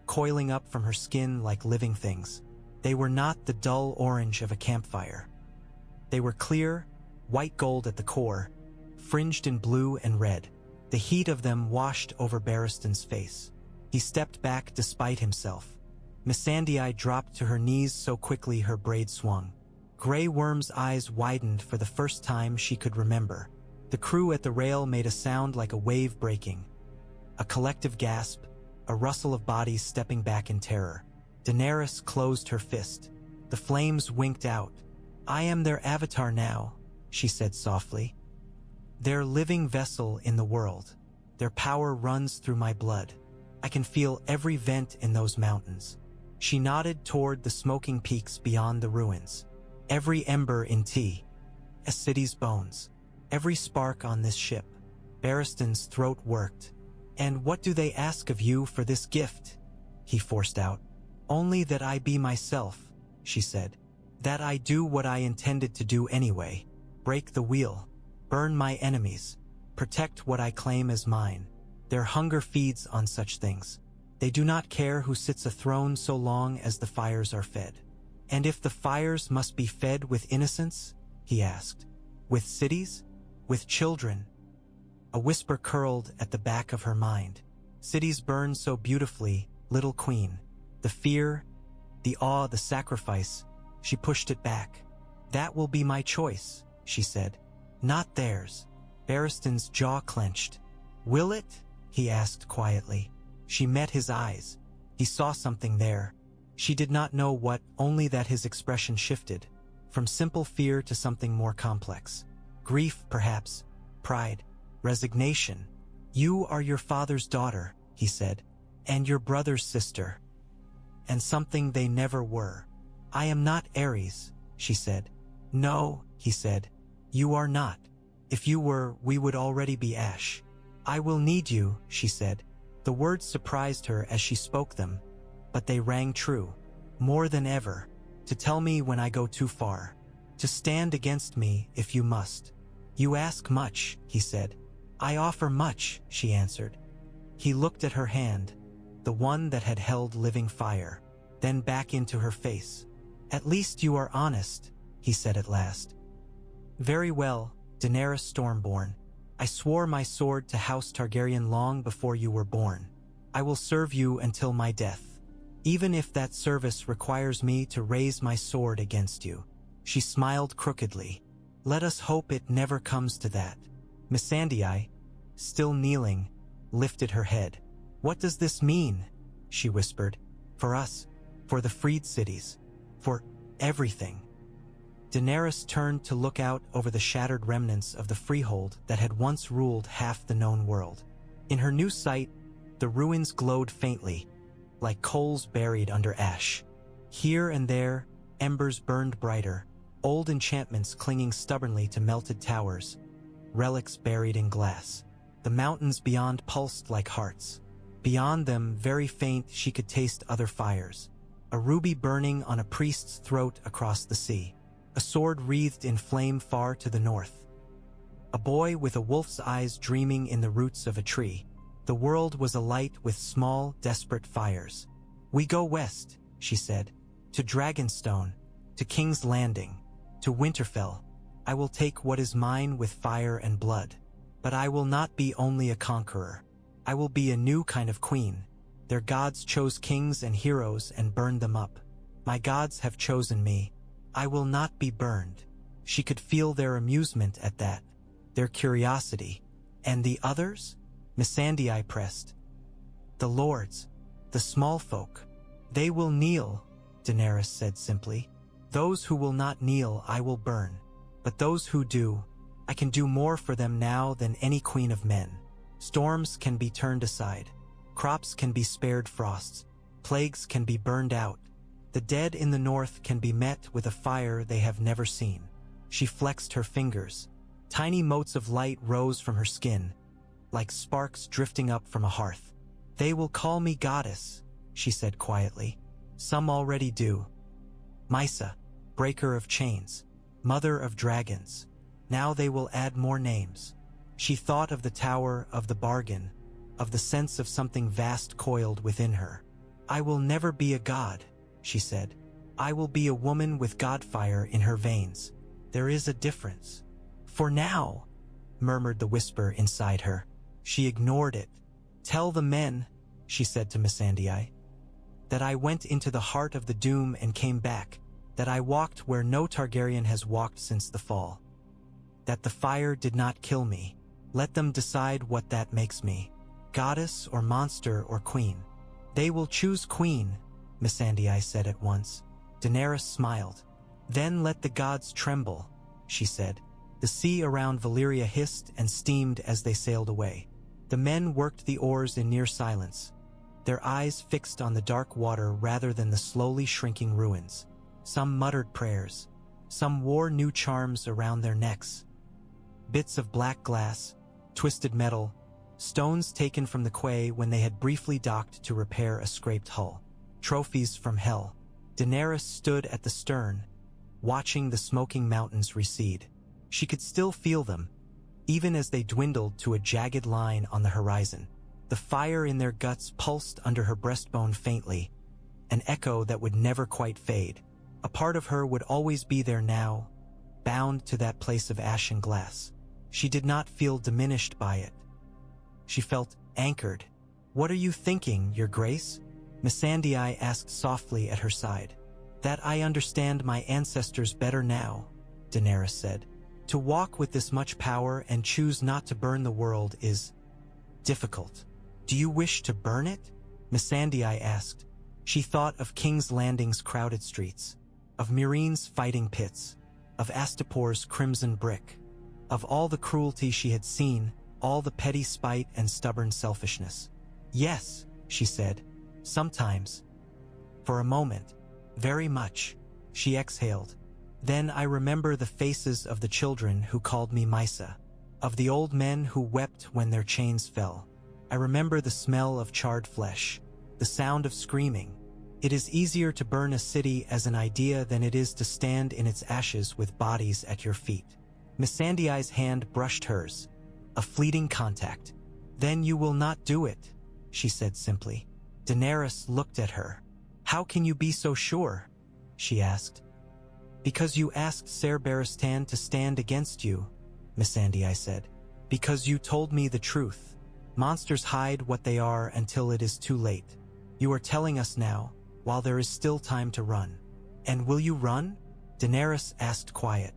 coiling up from her skin like living things. They were not the dull orange of a campfire. They were clear, white gold at the core, fringed in blue and red. The heat of them washed over Barristan's face. He stepped back despite himself. Missandei dropped to her knees so quickly her braid swung. Grey Worm's eyes widened for the first time she could remember. The crew at the rail made a sound like a wave breaking. A collective gasp, a rustle of bodies stepping back in terror. Daenerys closed her fist. The flames winked out. "I am their avatar now," she said softly. "Their living vessel in the world. Their power runs through my blood. I can feel every vent in those mountains." She nodded toward the smoking peaks beyond the ruins. "Every ember in a city's bones. Every spark on this ship." Barristan's throat worked. "And what do they ask of you for this gift?" he forced out. "Only that I be myself," she said. "That I do what I intended to do anyway. Break the wheel. Burn my enemies. Protect what I claim as mine. Their hunger feeds on such things. They do not care who sits a throne so long as the fires are fed." "And if the fires must be fed with innocence?" he asked. "With cities? With children?" A whisper curled at the back of her mind. "Cities burn so beautifully, little queen. The fear, the awe, the sacrifice." She pushed it back. "That will be my choice," she said. "Not theirs." Barristan's jaw clenched. "Will it?" he asked quietly. She met his eyes. He saw something there. She did not know what, only that his expression shifted, from simple fear to something more complex. Grief, perhaps. Pride. Resignation. "You are your father's daughter," he said. And your brother's sister. And something they never were. I am not Ares, she said. No, he said. You are not. If you were, we would already be ash. I will need you, she said. The words surprised her as she spoke them, but they rang true. More than ever. To tell me when I go too far. To stand against me if you must. You ask much, he said. I offer much, she answered. He looked at her hand, the one that had held living fire, then back into her face. At least you are honest, he said at last. Very well, Daenerys Stormborn. I swore my sword to House Targaryen long before you were born. I will serve you until my death, even if that service requires me to raise my sword against you. She smiled crookedly. Let us hope it never comes to that. Missandei, still kneeling, lifted her head. What does this mean? She whispered. For us, for the freed cities, for everything. Daenerys turned to look out over the shattered remnants of the freehold that had once ruled half the known world. In her new sight, the ruins glowed faintly, like coals buried under ash. Here and there, embers burned brighter, old enchantments clinging stubbornly to melted towers, relics buried in glass. The mountains beyond pulsed like hearts. Beyond them, very faint, she could taste other fires. A ruby burning on a priest's throat across the sea. A sword wreathed in flame far to the north. A boy with a wolf's eyes dreaming in the roots of a tree. The world was alight with small, desperate fires. We go west, she said, to Dragonstone, to King's Landing, to Winterfell. I will take what is mine with fire and blood. But I will not be only a conqueror. I will be a new kind of queen. Their gods chose kings and heroes and burned them up. My gods have chosen me. I will not be burned. She could feel their amusement at that, their curiosity. And the others? Missandei pressed. The lords, the small folk. They will kneel, Daenerys said simply. Those who will not kneel I will burn. But those who do, I can do more for them now than any queen of men. Storms can be turned aside. Crops can be spared frosts. Plagues can be burned out. The dead in the north can be met with a fire they have never seen. She flexed her fingers. Tiny motes of light rose from her skin, like sparks drifting up from a hearth. They will call me goddess, she said quietly. Some already do. Mysa, breaker of chains, mother of dragons. Now they will add more names. She thought of the Tower of the Bargain, of the sense of something vast coiled within her. I will never be a god, she said. I will be a woman with godfire in her veins. There is a difference. For now, murmured the whisper inside her. She ignored it. Tell the men, she said to Missandei, that I went into the heart of the doom and came back, that I walked where no Targaryen has walked since the fall. That the fire did not kill me. Let them decide what that makes me. Goddess or monster or queen. They will choose queen, Missandei said at once. Daenerys smiled. Then let the gods tremble, she said. The sea around Valyria hissed and steamed as they sailed away. The men worked the oars in near silence, their eyes fixed on the dark water rather than the slowly shrinking ruins. Some muttered prayers. Some wore new charms around their necks. Bits of black glass, twisted metal, stones taken from the quay when they had briefly docked to repair a scraped hull. Trophies from hell. Daenerys stood at the stern, watching the smoking mountains recede. She could still feel them, even as they dwindled to a jagged line on the horizon. The fire in their guts pulsed under her breastbone faintly, an echo that would never quite fade. A part of her would always be there now, bound to that place of ash and glass. She did not feel diminished by it. She felt anchored. What are you thinking, Your Grace? Missandei asked softly at her side. That I understand my ancestors better now, Daenerys said. To walk with this much power and choose not to burn the world is difficult. Do you wish to burn it? Missandei asked. She thought of King's Landing's crowded streets, of Myreen's fighting pits, of Astapor's crimson brick, of all the cruelty she had seen, all the petty spite and stubborn selfishness. Yes, she said. Sometimes. For a moment. Very much. She exhaled. Then I remember the faces of the children who called me Mysa, of the old men who wept when their chains fell. I remember the smell of charred flesh, the sound of screaming. It is easier to burn a city as an idea than it is to stand in its ashes with bodies at your feet. Missandei's hand brushed hers. A fleeting contact. Then you will not do it, she said simply. Daenerys looked at her. How can you be so sure? She asked. Because you asked Ser Barristan to stand against you, Missandei said. Because you told me the truth. Monsters hide what they are until it is too late. You are telling us now, while there is still time to run. And will you run? Daenerys asked quiet.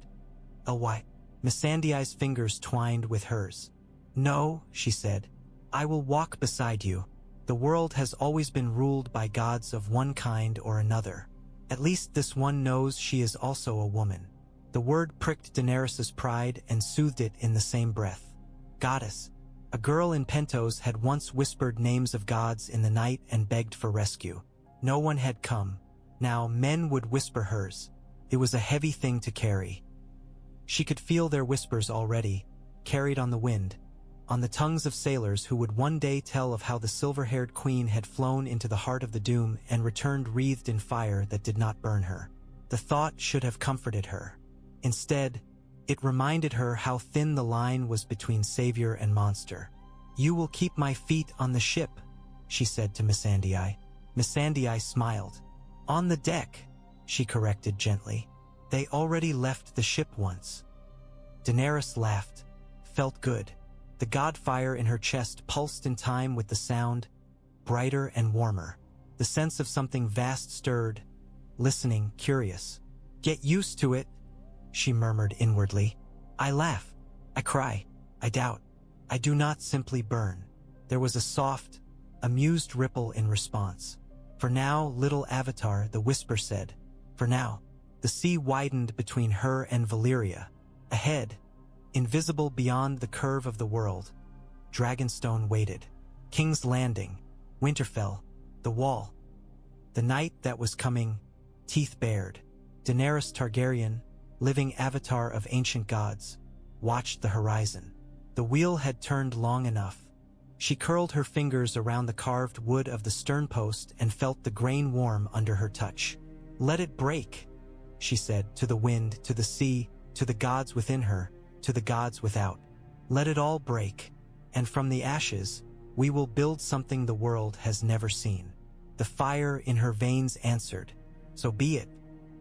Oh, why? Missandei's fingers twined with hers. No, she said. I will walk beside you. The world has always been ruled by gods of one kind or another. At least this one knows she is also a woman. The word pricked Daenerys' pride and soothed it in the same breath. Goddess. A girl in Pentos had once whispered names of gods in the night and begged for rescue. No one had come. Now men would whisper hers. It was a heavy thing to carry. She could feel their whispers already, carried on the wind, on the tongues of sailors who would one day tell of how the silver-haired queen had flown into the heart of the doom and returned wreathed in fire that did not burn her. The thought should have comforted her. Instead, it reminded her how thin the line was between savior and monster. You will keep my feet on the ship, she said to Missandei. Missandei smiled. On the deck, she corrected gently. They already left the ship once. Daenerys laughed, felt good. The god fire in her chest pulsed in time with the sound, brighter and warmer. The sense of something vast stirred, listening, curious. Get used to it, she murmured inwardly. I laugh, I cry, I doubt. I do not simply burn. There was a soft, amused ripple in response. For now, little Avatar, the whisper said. For now. The sea widened between her and Valyria. Ahead, invisible beyond the curve of the world, Dragonstone waited. King's Landing, Winterfell, the Wall. The night that was coming, teeth bared. Daenerys Targaryen, living avatar of ancient gods, watched the horizon. The wheel had turned long enough. She curled her fingers around the carved wood of the sternpost and felt the grain warm under her touch. Let it break, she said, to the wind, to the sea, to the gods within her, to the gods without. Let it all break, and from the ashes, we will build something the world has never seen. The fire in her veins answered, so be it.